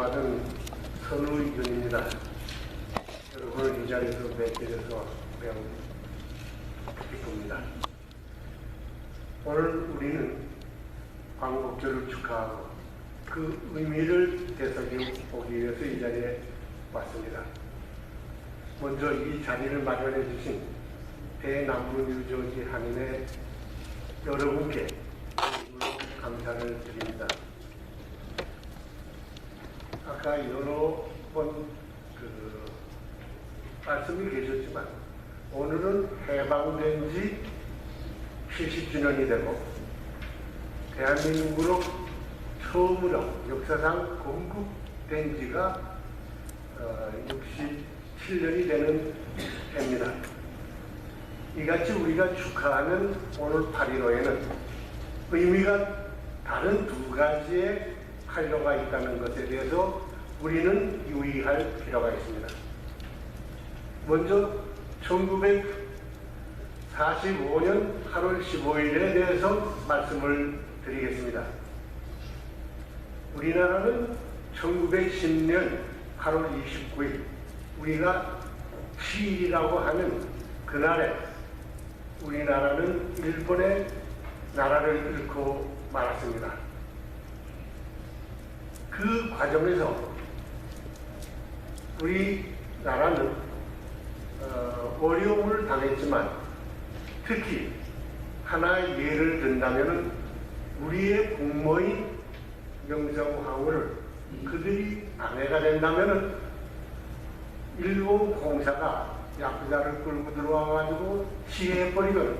받은 선우이근입니다. 여러분을 이 자리에서 뵙게 돼서 매우 기쁩니다. 오늘 우리는 광복절을 축하하고 그 의미를 되새겨보기 위해서 이 자리에 왔습니다. 먼저 이 자리를 마련해 주신 대남부 뉴저지 한인의 여러분께 감사를 드립니다. 아까 여러 번 말씀이 계셨지만 오늘은 해방된 지 70주년이 되고 대한민국으로 처음으로 역사상 건국된 지가 67년이 되는 해입니다. 이같이 우리가 축하하는 오늘 8.15에는 의미가 다른 두 가지의 활로가 있다는 것에 대해서 우리는 유의할 필요가 있습니다. 먼저 1945년 8월 15일에 대해서 말씀을 드리겠습니다. 우리나라는 1910년 8월 29일 우리가 치이라고 하는 그날에 우리나라는 일본의 나라를 잃고 말았습니다. 그 과정에서 우리나라는 어려움을 당했지만 특히 하나의 예를 든다면 우리의 국모인 명성황후를 그들이 아내가 된다면 일본 공사가 야쿠자를 끌고 들어와가지고 시해버리거나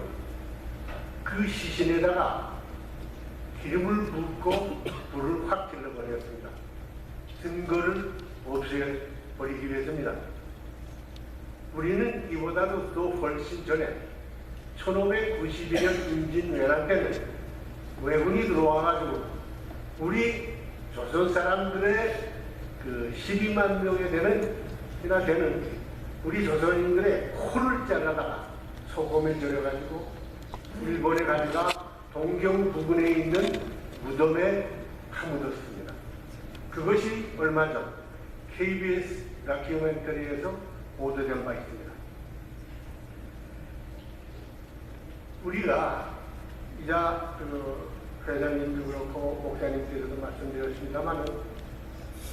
그 시신에다가 기름을 붓고 불을 확 질러버렸습니다. 증거를 없애버리기 위해서입니다. 우리는 이보다도 또 훨씬 전에 1592년 임진왜란 때는 왜군이 들어와가지고 우리 조선 사람들의 그 12만 명에 되는 우리 조선인들의 코를 잘라다가 소금에 절여가지고 일본에 가져가 동경 부근에 있는 무덤에 파묻었습니다. 그것이 얼마 전 KBS 다큐멘터리에서 보도된 바 있습니다. 우리가 이자 회장님도 그렇고 목사님께서도 말씀드렸습니다만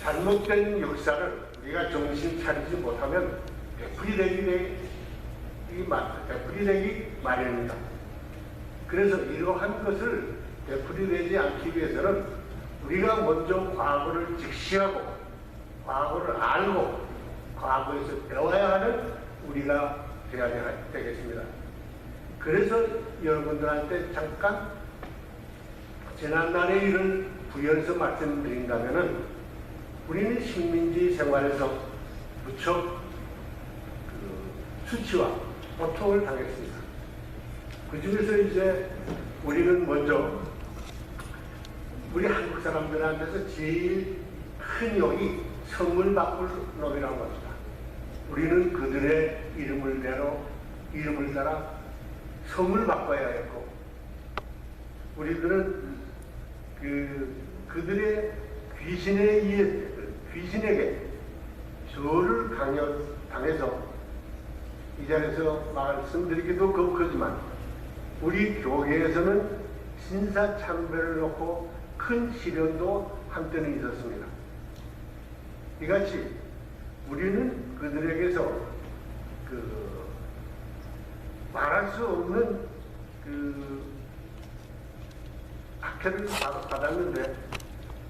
잘못된 역사를 우리가 정신 차리지 못하면 되풀이되기 마련입니다. 그래서 이러한 것을 되풀이되지 않기 위해서는 우리가 먼저 과거를 직시하고 과거를 알고 과거에서 배워야 하는 우리가 되어야 되겠습니다. 그래서 여러분들한테 잠깐 지난날의 일을 부연해서 말씀드린다면 우리는 식민지 생활에서 무척 수치와 고통을 당했습니다. 그 중에서 이제 우리는 먼저 우리 한국 사람들한테서 제일 큰 욕이 성을 바꿀 놈이라고 합니다. 우리는 그들의 이름을 따라 성을 바꿔야 했고 우리들은 그들의 귀신에게 저를 당해서 이 자리에서 말씀드리기도 그렇지만 우리 교회에서는 신사참배를 놓고 큰 시련도 한때는 있었습니다. 이같이 우리는 그들에게서 말할 수 없는 학회를 받았는데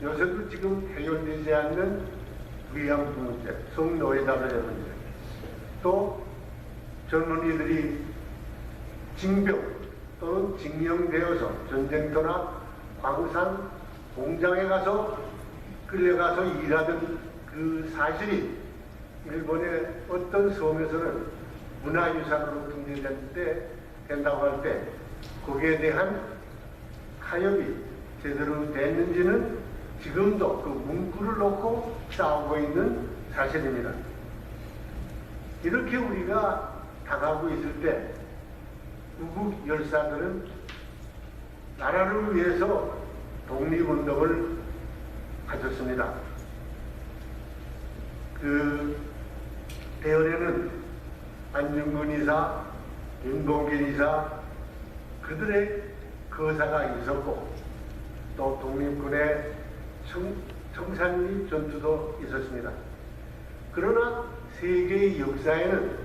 요새도 지금 해결되지 않는 위안부 문제, 성노예자들의 문제, 또 젊은이들이 징병 또는 징용되어서 전쟁터나 광산 공장에 가서 끌려가서 일하던 그 사실이 일본의 어떤 섬에서는 문화유산으로 된다고 할 때 거기에 대한 타협이 제대로 됐는지는 지금도 그 문구를 놓고 싸우고 있는 사실입니다. 이렇게 우리가 당하고 있을 때 우국 열사들은 나라를 위해서 독립운동을 가졌습니다. 그 대열에는 안중근 이사, 윤봉길 이사, 그들의 거사가 있었고 또 독립군의 청산리 전투도 있었습니다. 그러나 세계의 역사에는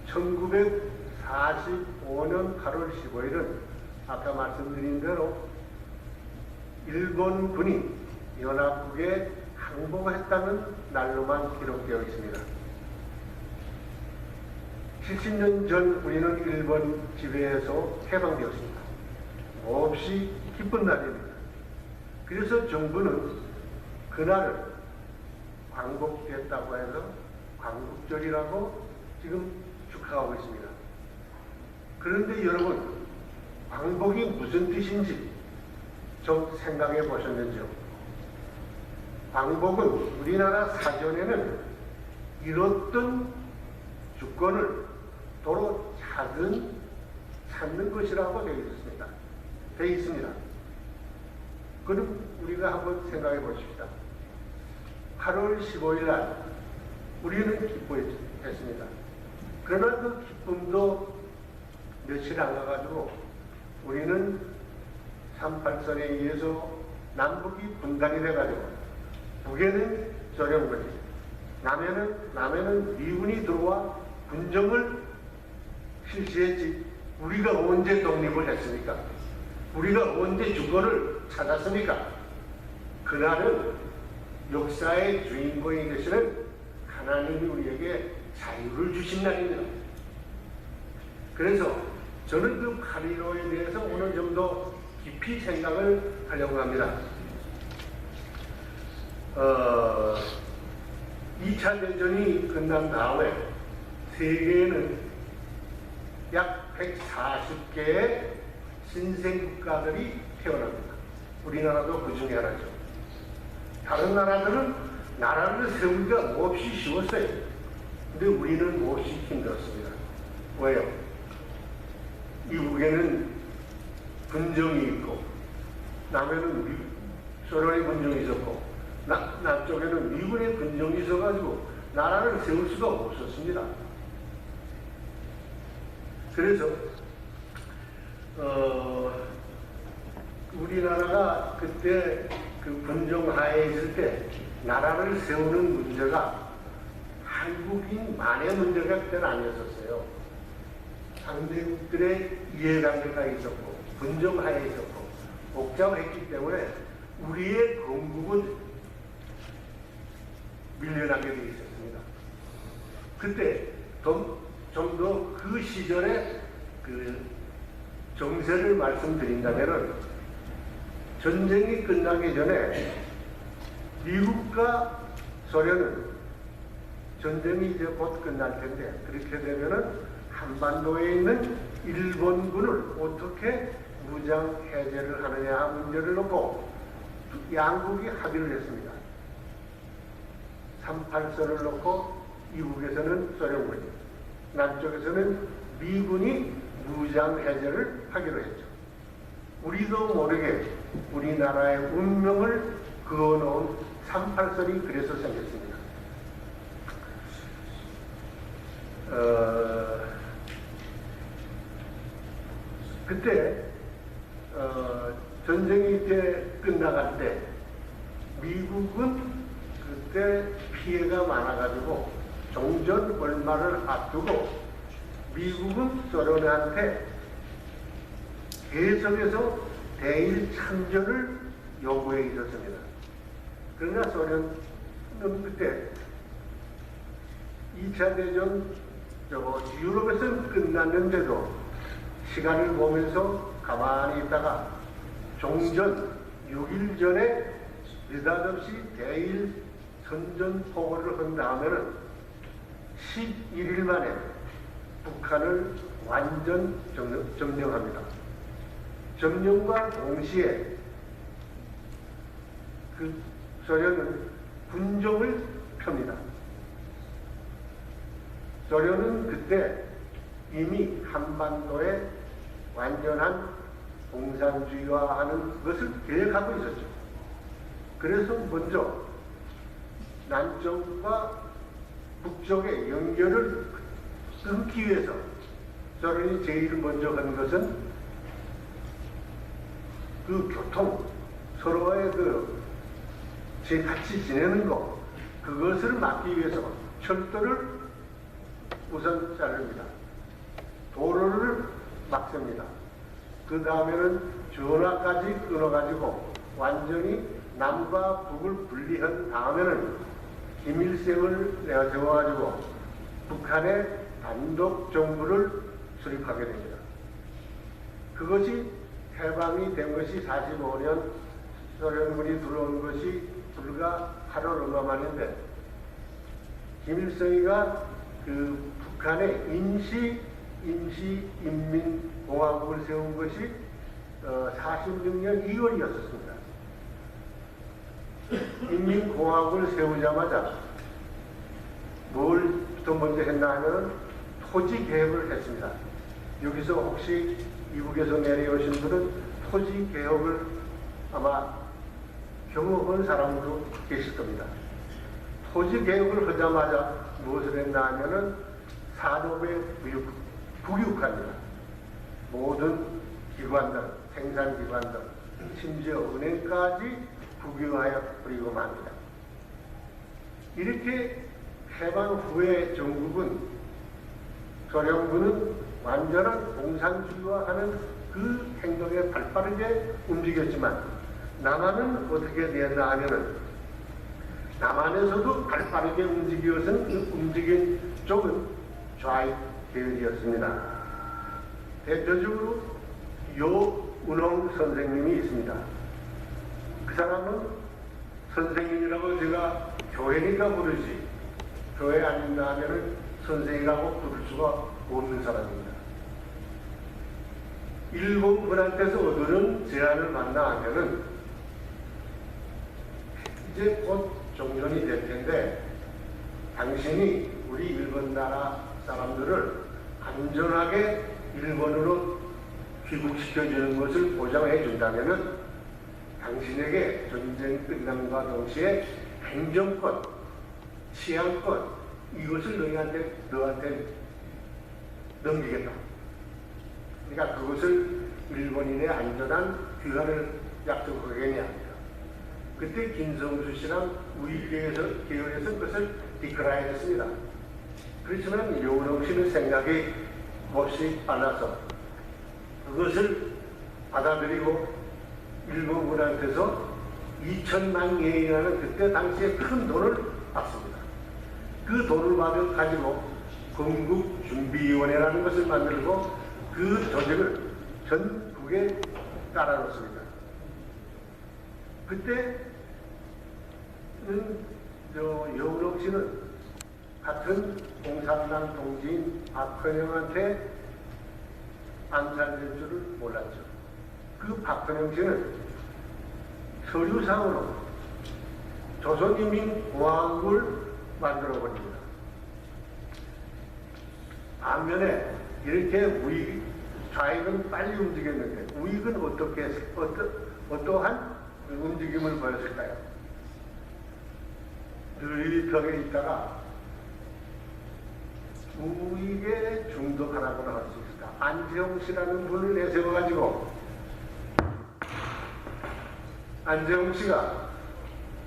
1945년 8월 15일은 아까 말씀드린 대로 일본군이 연합국에 항복했다는 날로만 기록되어 있습니다. 70년 전 우리는 일본 지배에서 해방되었습니다. 몹시 기쁜 날입니다. 그래서 정부는 그날을 광복됐다고 해서 광복절이라고 지금 축하하고 있습니다. 그런데 여러분, 광복이 무슨 뜻인지 좀 생각해 보셨는지요? 광복은 우리나라 사전에는 잃었던 주권을 도로 찾는 것이라고 되어 있습니다. 그럼 우리가 한번 생각해 보십시다. 8월 15일 날 우리는 기뻐했습니다. 그러나 그 기쁨도 며칠 안 가가지고 우리는 38선에 의해서 남북이 분단이 돼가지고 북에는 소련군이, 남에는 미군이 들어와 군정을 실시했지. 우리가 언제 독립을 했습니까? 우리가 언제 주권을 찾았습니까? 그날은 역사의 주인공이 되시는 하나님이 우리에게 자유를 주신 날입니다. 그래서 저는 그 8.15에 대해서 오늘 좀 더 깊이 생각을 하려고 합니다. 2차 대전이 끝난 다음에 세계에는 약 140개의 신생국가들이 태어납니다. 우리나라도 그 중에 하나죠. 다른 나라들은 나라를 세우기가 몹시 쉬웠어요. 근데 우리는 몹시 힘들었습니다. 왜요? 미국에는 군정이 있고, 남에는 소련의 군정이 있었고, 남쪽에는 미군의 군정이 있어가지고 나라를 세울 수가 없었습니다. 그래서 우리나라가 그때 그 군정하에 있을 때 나라를 세우는 문제가 한국인만의 문제가 그때는 아니었었어요. 상대국들의 이해관계가 있었고 군정하에 있었고 복잡했기 때문에 우리의 건국은 밀려나게 되어 있었습니다. 그때 좀 더 그 시절의 그 정세를 말씀드린다면은 전쟁이 끝나기 전에 미국과 소련은 전쟁이 이제 곧 끝날 텐데 그렇게 되면은 한반도에 있는 일본군을 어떻게 무장 해제를 하느냐 문제를 놓고 양국이 합의를 했습니다. 38선을 놓고 이북에서는 소련군이, 남쪽에서는 미군이 무장 해제를 하기로 했죠. 우리도 모르게 우리나라의 운명을 그어놓은 38선이 그래서 생겼습니다. 그때 전쟁이 이제 끝나갈 때 미국은 그때 피해가 많아가지고 종전 얼마를 앞두고 미국은 소련한테 계속해서 대일 참전을 요구해 있었습니다. 그러나 소련은 그때 2차 대전 유럽에서는 끝났는데도 시간을 보면서 가만히 있다가 종전 6일 전에 느닷없이 대일 선전포고를 한 다음에는 11일 만에 북한을 완전 점령합니다. 점령과 동시에 그 소련은 군정을 펴니다. 소련은 그때 이미 한반도에 완전한 공산주의화하는 것을 계획하고 있었죠. 그래서 먼저 남쪽과 북쪽의 연결을 끊기 위해서 소련이 제일 먼저 한 것은 그 교통, 서로의 같이 지내는 것, 그것을 막기 위해서 철도를 우선 자릅니다. 도로를 막습니다. 그 다음에는 전화까지 끊어가지고 완전히 남과 북을 분리한 다음에는 김일성을 내세워가지고 북한의 단독 정부를 수립하게 됩니다. 그것이 해방이 된 것이 45년 소련군이 들어온 것이 불과 8월 얼마 만인데 김일성이가 그 북한의 임시인민공화국을 세운 것이 46년 2월이었습니다. 인민공화국을 세우자마자 뭘 더 먼저 했나 하면 토지 개혁을 했습니다. 여기서 혹시 이북에서 내려오신 분은 토지 개혁을 아마 경험한 사람도 계실 겁니다. 토지 개혁을 하자마자 무엇을 했나 하면은 산업의 국유화입니다. 모든 기관들, 생산기관들, 심지어 은행까지 국유화해 버리고 맙니다. 이렇게 해방 후에 전국은 소련군은 완전한 공산주의화하는 그 행동에 발빠르게 움직였지만 남한은 어떻게 되었나 하면은 남한에서도 발빠르게 움직인 쪽은 좌익 계열이었습니다. 대표적으로 요운홍 선생님이 있습니다. 그 사람은 선생님이라고 제가 교회니까 부르지 교회 아닌가 하면은 선생이라고 부를 수가 없는 사람입니다. 일본군한테서 얻는 제안을 만나 하면은 이제 곧 종전이 될 텐데 당신이 우리 일본 나라 사람들을 안전하게 일본으로 귀국시켜주는 것을 보장해 준다면은 당신에게 전쟁 끝남과 동시에 행정권, 치안권 이것을 너한테 넘기겠다. 그러니까 그것을 일본인의 안전한 귀환을 약속하겠냐. 그때 김성수 씨랑 우리 계열에서 그것을 디크라이했습니다. 그렇지만 요운홍 씨는 생각이 몹시 빨라서 그것을 받아들이고 일본군한테서 2천만 예인하는 그때 당시에 큰 돈을 받습니다. 그 돈을 가지고 건국준비위원회라는 것을 만들고 그 조직을 전국에 깔아놓습니다. 그때는 요운홍 씨는 같은 공산당 동지인 박헌영한테 암살될 줄을 몰랐죠. 그 박헌영 씨는 서류상으로 조선인민공화국을 만들어버립니다. 반면에 이렇게 우익, 좌익은 빨리 움직였는데 우익은 어떠한 움직임을 보였을까요? 느릿하게 있다가 우익에 중독하라고나 할 수 있을까? 안재홍 씨라는 분을 내세워가지고 안재홍 씨가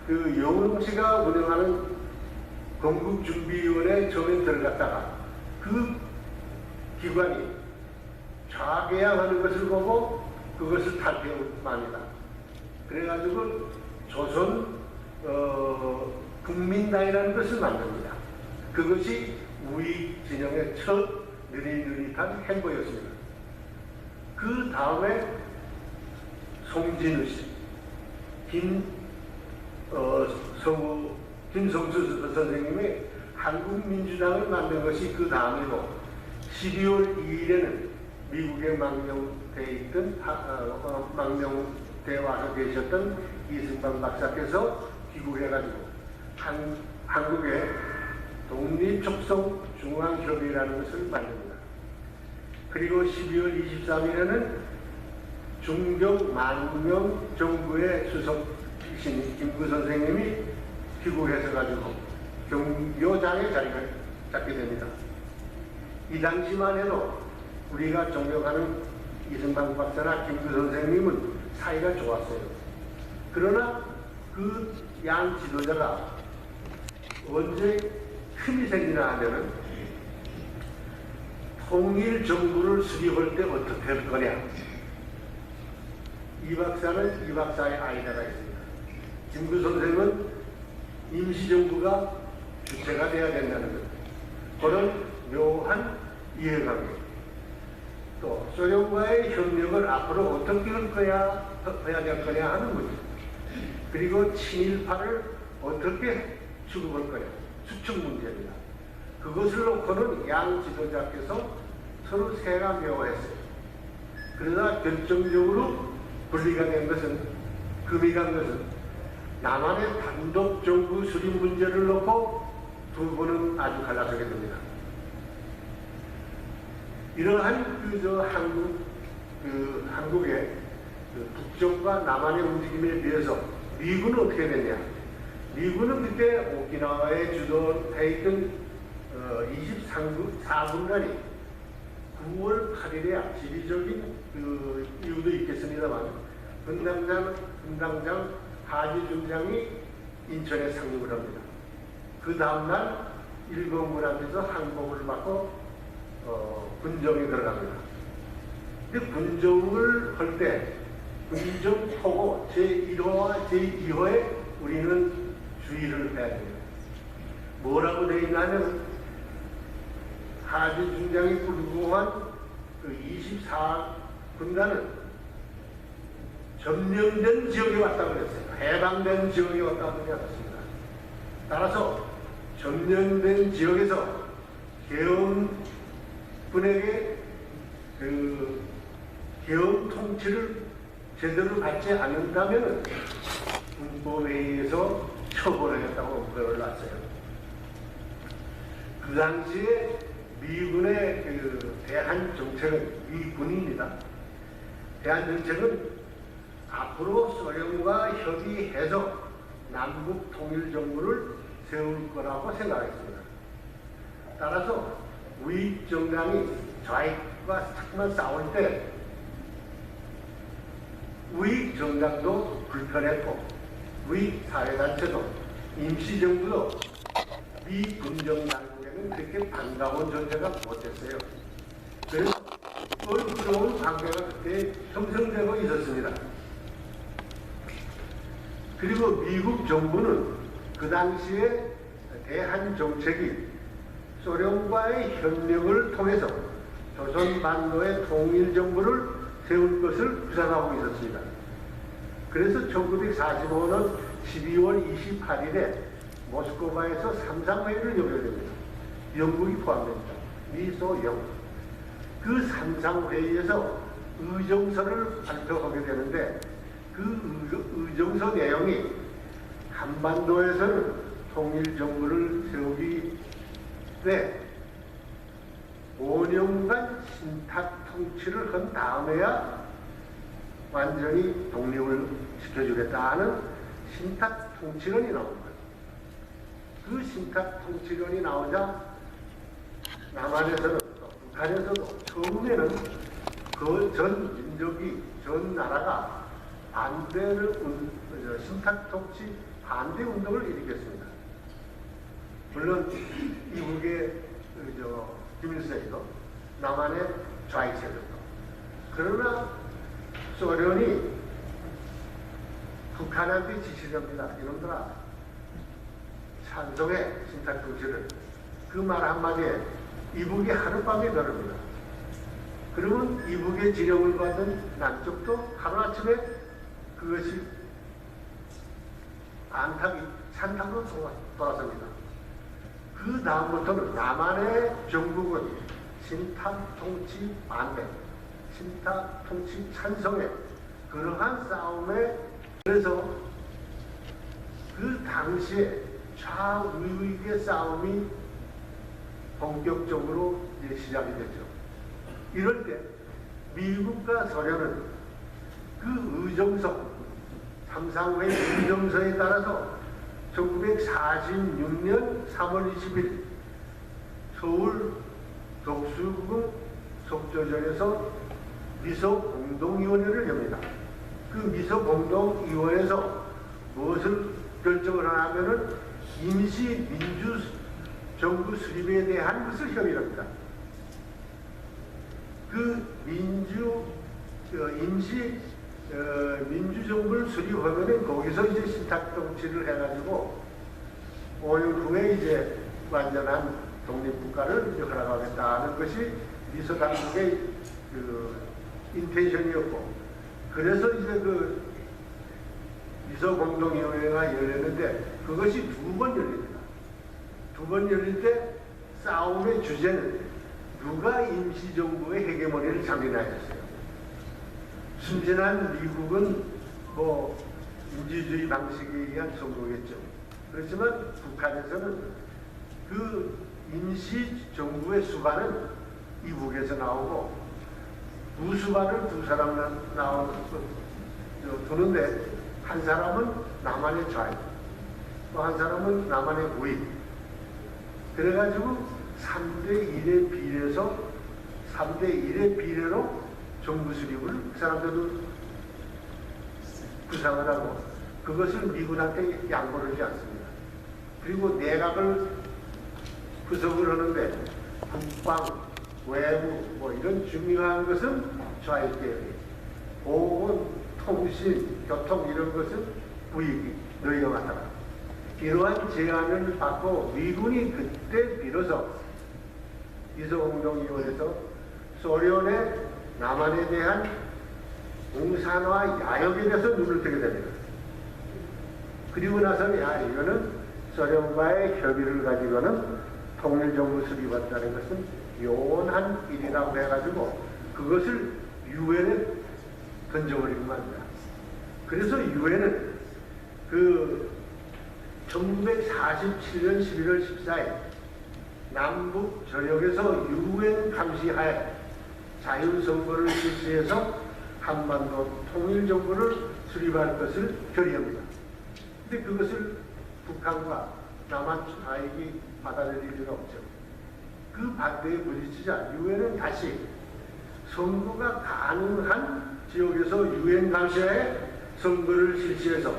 그 요운홍 씨가 운영하는 건국준비위원회에 처음에 들어갔다가 그 기관이 좌계양하는 것을 보고 그것을 탈퇴합니다. 그래가지고 조선 국민당이라는 것을 만듭니다. 그것이 우익 진영의 첫 느릿느릿한 행보였습니다. 그 다음에 송진우 씨, 김성수 선생님이 한국민주당을 만든 것이 그 다음이고 12월 2일에는 미국에 망명돼 와서 계셨던 이승만 박사께서 귀국해가지고 한국의 독립촉성 중앙협의라는 것을 만듭니다. 그리고 12월 23일에는 중경 만명 정부의 수석이신 김구 선생님이 귀국해서 가지고 경교장의 자리를 잡게 됩니다. 이 당시만 해도 우리가 존경하는 이승만 박사나 김구 선생님은 사이가 좋았어요. 그러나 그 양 지도자가 언제 흠이 생기나 하면은 통일 정부를 수립할 때 어떻게 할 거냐. 이 박사는 이 박사의 아이디어가 있습니다. 김구 선생은 임시정부가 주체가 돼야 된다는 것. 그런 묘한 이해관계. 또 소련과의 협력을 앞으로 어떻게 해야 될 거냐 하는 문제. 그리고 친일파를 어떻게 수급할 거냐. 수축 문제입니다. 그것을 놓고는 양 지도자께서 서로 세가 묘했어요. 그러나 결정적으로 분리가 된 것은, 금이 간 것은 남한의 단독 정부 수립 문제를 놓고 두 분은 아주 갈라서게 됩니다. 이러한 한국의 북쪽과 남한의 움직임에 비해서 미군은 어떻게 됐냐? 미군은 그때 오키나와에 주도해 있던 24군단이 9월 8일에 지리적인 이유도 있겠습니다만 분당장 하지 중장이 인천에 상륙을 합니다. 그 다음날 일본군 앞에서 항복을 받고 군정에 들어갑니다. 근데 군정을 할 때 군정 포고 제1호와 제2호에 우리는 주의를 해야 됩니다. 뭐라고 되어 있냐면 하지 중장이 불구한 그 24군단은 점령된 지역에 왔다고 그랬어요. 해방된 지역에 왔다고 하지 않았습니다. 따라서 점령된 지역에서 계엄군에게 계엄 통치를 제대로 받지 않는다면 군법회의에서 처벌하겠다고 엄포를 놨어요. 그 당시에 미군의 대한 정책은, 미군입니다. 대한 정책은 앞으로 소련과 협의해서 남북 통일 정부를 세울 거라고 생각했습니다. 따라서 우익 정당이 좌익과 탁만 싸울 때 우익 정당도 불편했고 우익 사회단체도 임시정부도 미군정 당국에는 그렇게 반가운 존재가 못했어요. 그래서 얼굴로운 관계가 그때 형성되고 있었습니다. 그리고 미국 정부는 그 당시에 대한 정책이 소련과의 협력을 통해서 조선반도의 통일정부를 세울 것을 구상하고 있었습니다. 그래서 1945년 12월 28일에 모스크바에서 3.3회의를 열게 됩니다. 영국이 포함됩니다. 미소영. 그 3.3회의에서 의정서를 발표하게 되는데 그 의정서 내용이 한반도에서는 통일정부를 세우기 때 5년간 신탁 통치를 한 다음에야 완전히 독립을 시켜주겠다 하는 신탁 통치론이 나옵니다. 그 신탁 통치론이 나오자 남한에서는, 북한에서도 처음에는 그 전 민족이, 전 나라가 신탁 통치 반대 운동을 일으켰습니다. 물론 이북의 김일성이도 남한의 좌익세력도. 그러나 소련이 북한한테 지시를 합니다. 이놈들아, 찬성해, 신탁 통치를. 그 말 한마디에 이북이 하룻밤에 변합니다. 그러면 이북의 지령을 받은 남쪽도 하루아침에 그것이 찬탁으로 돌아섭니다. 그 다음부터는 남한의 정부군 신탁 통치 반대, 신탁 통치 찬성에, 그러한 싸움에, 그래서 그 당시에 좌우익의 싸움이 본격적으로 이제 시작이 됐죠. 이럴 때 미국과 소련은 그 의정서, 3.3회 의정서에 따라서 1946년 3월 20일 서울 덕수궁 속초전에서 미소공동위원회를 엽니다. 그 미소공동위원회에서 무엇을 결정을 하냐면은 임시 민주정부 수립에 대한 것을 협의합니다. 그 임시 민주정부를 수립하면은 거기서 이제 신탁정치를 해가지고 5년 후에 이제 완전한 독립국가를 이제 허락하겠다는 것이 미소 당국의 그 인텐션이었고, 그래서 이제 그 미소 공동위원회가 열렸는데 그것이 두 번 열립니다. 두 번 열릴 때 싸움의 주제는 누가 임시정부의 헤게모니를 장려하였어요. 순진한 미국은 뭐 민주주의 방식에 의한 선거겠죠. 그렇지만 북한에서는 그 임시정부의 수반은 이북에서 나오고 우수반을 두 사람 두는데 한 사람은 남한의 좌익, 또 한 사람은 남한의 우익. 그래가지고 3대1의 비례에서 3대1의 비례로 정부 수립을 그 사람들도 구상을 하고 그것을 미군한테 양보를 하지 않습니다. 그리고 내각을 구성을 하는데 국방, 외부 뭐 이런 중요한 것은 좌익계열이, 보건, 통신, 교통 이런 것은 우익이 너희가 맡아라. 이러한 제안을 받고 미군이 그때 비로소 미소공동위원회에서 소련의 남한에 대한 공산화 야욕에 대해서 눈을 뜨게 됩니다. 그리고 나서 야 이거는 소련과의 협의를 가지고는 통일정부 수립한다는 것은 요원한 일이라고 해가지고 그것을 유엔에 던져버리고 말입니다. 그래서 유엔은 그 1947년 11월 14일 남북 전역에서 유엔 감시하에 자율선거를 실시해서 한반도 통일정부를 수립할 것을 결의합니다. 근데 그것을 북한과 남한 좌익이 받아들일 리가 없죠. 그 반대에 부딪히자 유엔은 다시 선거가 가능한 지역에서 유엔 감시하에 선거를 실시해서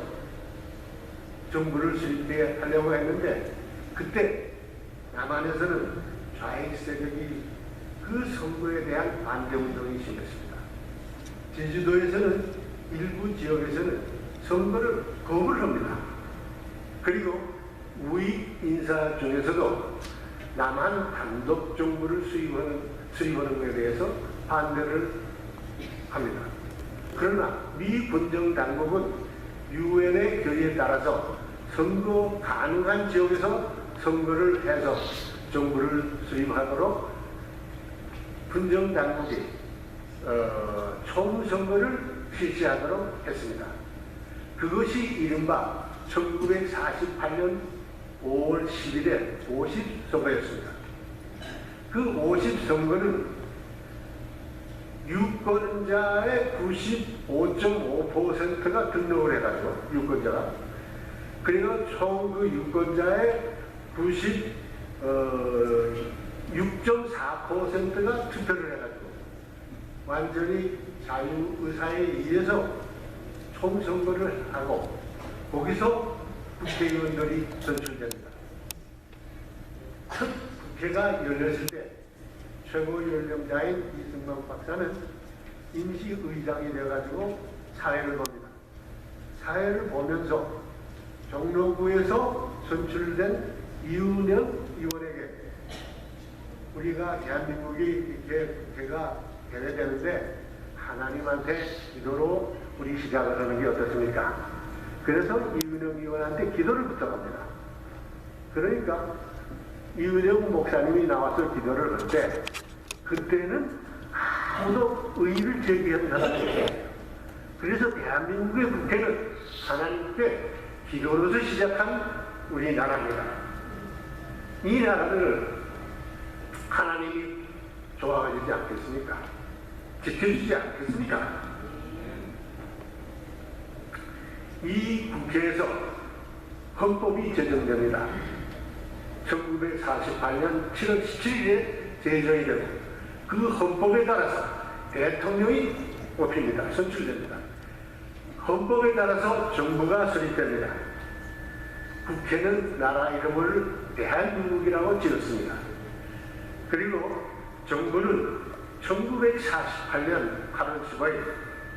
정부를 수립하려고 했는데 그때 남한에서는 좌익 세력이 그 선거에 대한 반대운동이 심했습니다. 제주도에서는 일부 지역에서는 선거를 거부를 합니다. 그리고 우익 인사 중에서도 남한 단독 정부를 수립하는 것에 대해서 반대를 합니다. 그러나 미 군정 당국은 유엔의 결의에 따라서 선거 가능한 지역에서 선거를 해서 정부를 수립하도록 군정 당국이 총선거를 실시하도록 했습니다. 그것이 이른바 1948년 5월 10일에 50선거였습니다. 그 50선거는 유권자의 95.5%가 등록을 해가지고 유권자가, 그리고 총 그 유권자의 6.4%가 투표를 해가지고 완전히 자유의사에 의해서 총선거를 하고 거기서 국회의원들이 선출됩니다. 첫 국회가 열렸을 때 최고연령자인 이승만 박사는 임시의장이 되어가지고 사회를 봅니다. 사회를 보면서 종로구에서 선출된 이은영 의원에게 우리가 대한민국이 이렇게 국회가 개회되는데 하나님한테 기도로 우리 시작을 하는 게 어떻습니까? 그래서 이은영 의원한테 기도를 부탁합니다. 그러니까 이은영 목사님이 나와서 기도를 할 때 그때는 아무도 의의를 제기한 사람이 없어요. 그래서 대한민국의 국회는 하나님께 기도로서 시작한 우리나라입니다. 이 나라를 하나님이 좋아하지 않겠습니까? 지켜주지 않겠습니까? 이 국회에서 헌법이 제정됩니다. 1948년 7월 17일에 제정이 되고 그 헌법에 따라서 대통령이 뽑힙니다. 선출됩니다. 헌법에 따라서 정부가 설립됩니다. 국회는 나라 이름을 대한민국이라고 지었습니다. 그리고 정부는 1948년 8월 15일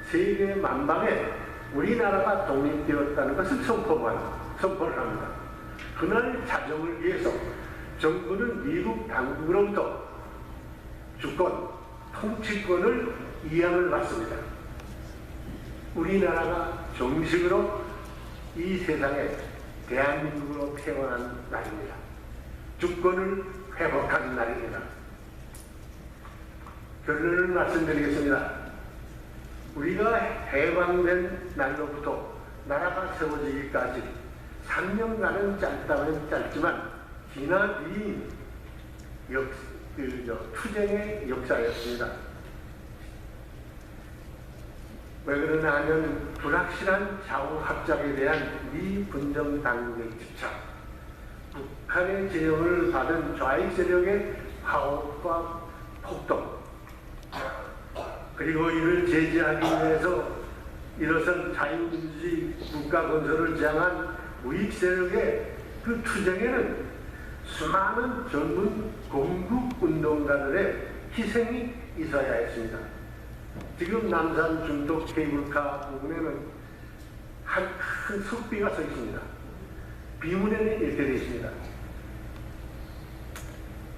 세계 만방에 우리나라가 독립되었다는 것을 선포를 합니다. 그날 자정을 위해서 정부는 미국 당국으로부터 주권, 통치권을 이양을 받습니다. 우리나라가 정식으로 이 세상에 대한민국으로 태어난 날입니다. 주권을 회복한 날입니다. 결론을 말씀드리겠습니다. 우리가 해방된 날로부터 나라가 세워지기까지 3년간은 짧다면 짧지만 기나긴 투쟁의 역사였습니다. 왜 그러냐 하면 불확실한 좌우 합작에 대한 미 분정 당국의 집착, 북한의 제영을 받은 좌익 세력의 파업과 폭동, 그리고 이를 제지하기 위해서 일어선 자유민주주의 국가 건설을 지향한 우익 세력의 그 투쟁에는 수많은 젊은 공국운동가들의 희생이 있어야 했습니다. 지금 남산 중도 케이블카 부분에는 한 큰 석비가 서 있습니다. 비문에는 이렇게 되어 있습니다.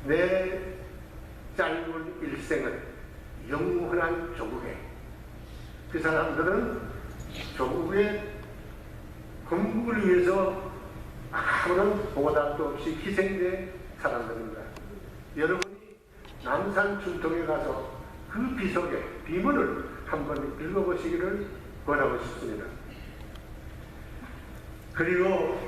내 짧은 일생은 영원한 조국에. 그 사람들은 조국의 건국을 위해서 아무런 보답도 없이 희생된 사람들입니다. 여러분이 남산 중통에 가서 그 비석의 비문을 한번 읽어보시기를 권하고 싶습니다. 그리고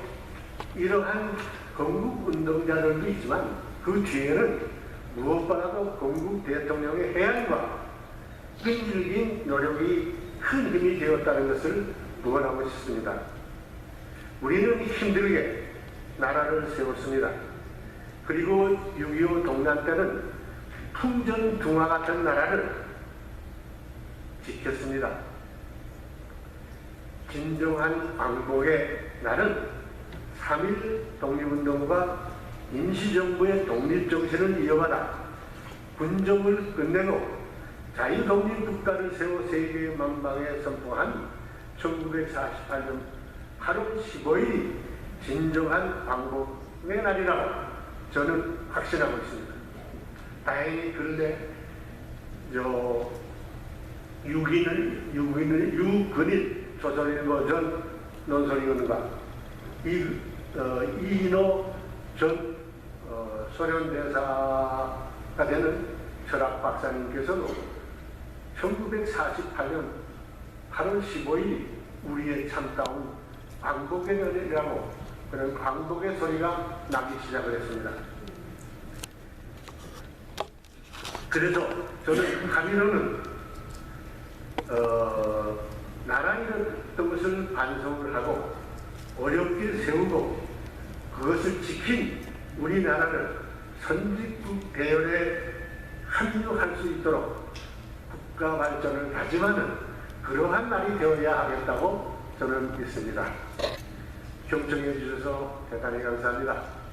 이러한 건국운동자들도 있지만 그 뒤에는 무엇보다도 건국 대통령의 해안과 끈질긴 노력이 큰 힘이 되었다는 것을 무언하고 싶습니다. 우리는 힘들게 나라를 세웠습니다. 그리고 6.25 동란 때는 풍전등화 같은 나라를 지켰습니다. 진정한 광복의 날은 3.1 독립운동과 임시정부의 독립정신을 이어받아 군정을 끝내고 자유독립국가를 세워 세계 만방에 선포한 1948년 8월 15일이 진정한 광복의 날이라고 저는 확신하고 있습니다. 다행히 근래 유근일 조선일보전 논설위원과 이인호 전 소련 대사가 되는 철학 박사님께서도 1948년 8월 15일이 우리의 참다운 광복의 날이라고 그런 광복의 소리가 나기 시작을 했습니다. 그래서 저는 한일로는 나라 잃었던 것을 반성을 하고 어렵게 세우고 그것을 지킨 우리나라를 선진국 대열에 합류할 수 있도록 국가 발전을 다짐하는 그러한 날이 되어야 하겠다고 저는 믿습니다. 경청해 주셔서 대단히 감사합니다.